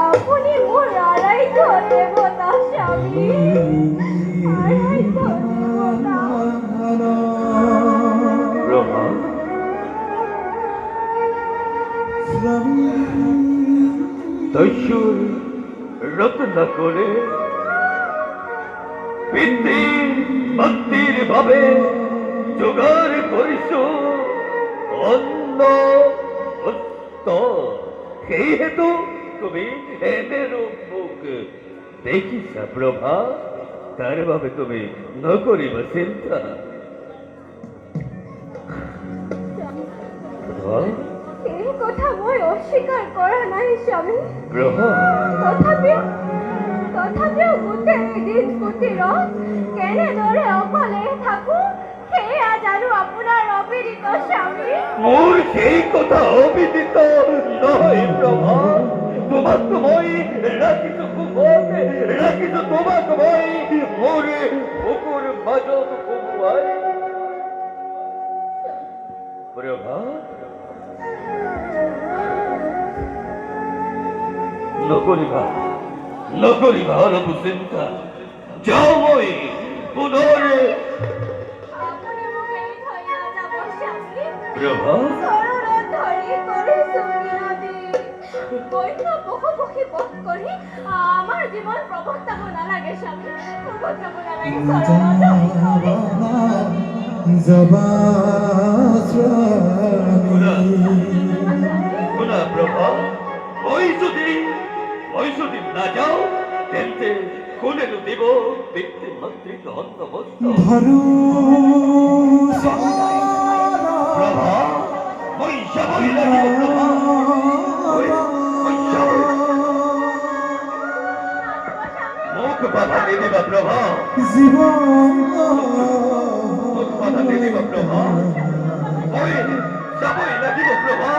আপনি মোর আড়াইশো দেবতা স্বামী, আড়াইশো দেবতা। প্রভা, দস্যুর রত্ন করে পিতৃ ভক্তির ভাবে জোগাড় করিস অন্ন হস্ত, সেই হেতু তুমি এদের মুখ দেখিস প্রভা, তার ভাবে তুমি ন করিব চিন্তা। এই কথা মই অস্বীকার করা নাই স্বামী, প্রভা, তথাপিও গোটেই দিন গোটেই রাত কেনেদৰে অকলে থাকো সেয়া জানো আপোনাৰ অবিদিত স্বামী। মোর সেই কথা অবিদিত নয় প্রভা, তোমাক মই রাখিছো কুমত, রাখিছো তোমাক মই মোরে বুকুর মাজত কুমুয়াই। প্রভা, নকরিবা অলপ চিন্তা, যাও মই পুনরে। আপুনি মোক এৰি থৈ নাযাব স্বামী। প্রভা, চৰণত ধৰি কৰিছো মিনতি, বৈষ্ণ পশুপক্ষী বধ কৰি আমাৰ জীৱন প্ৰৱৰ্তাব নালাগে স্বামী, প্ৰৱৰ্তাব নালাগে। চৰণত ধৰি শুনা প্রভা, ওই যদি না যাও তেন্তে কোনে দিব পিতৃ মাতৃক অন্ন বস্ত্র। প্রভা, ওই সবই লাগিব প্রভা, ওই সবই। মুখ বাধা দিয়ে দিবা প্রভা, মুখ বাধা দিয়ে দিবা প্রভা, ওই সবই লাগিব প্রভা,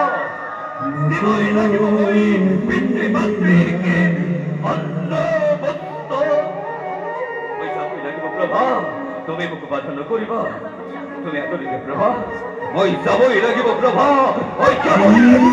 দিবই লাগিব ওই পিতৃ মাতৃকে অন্ন বস্ত্র, ওই সবই লাগিব প্রভা। তুমি মুখ বাধা নকরিবা, তুমি এতদিকে প্রভা, ওই সবই লাগিব প্রভা, ওই সবই লাগিব।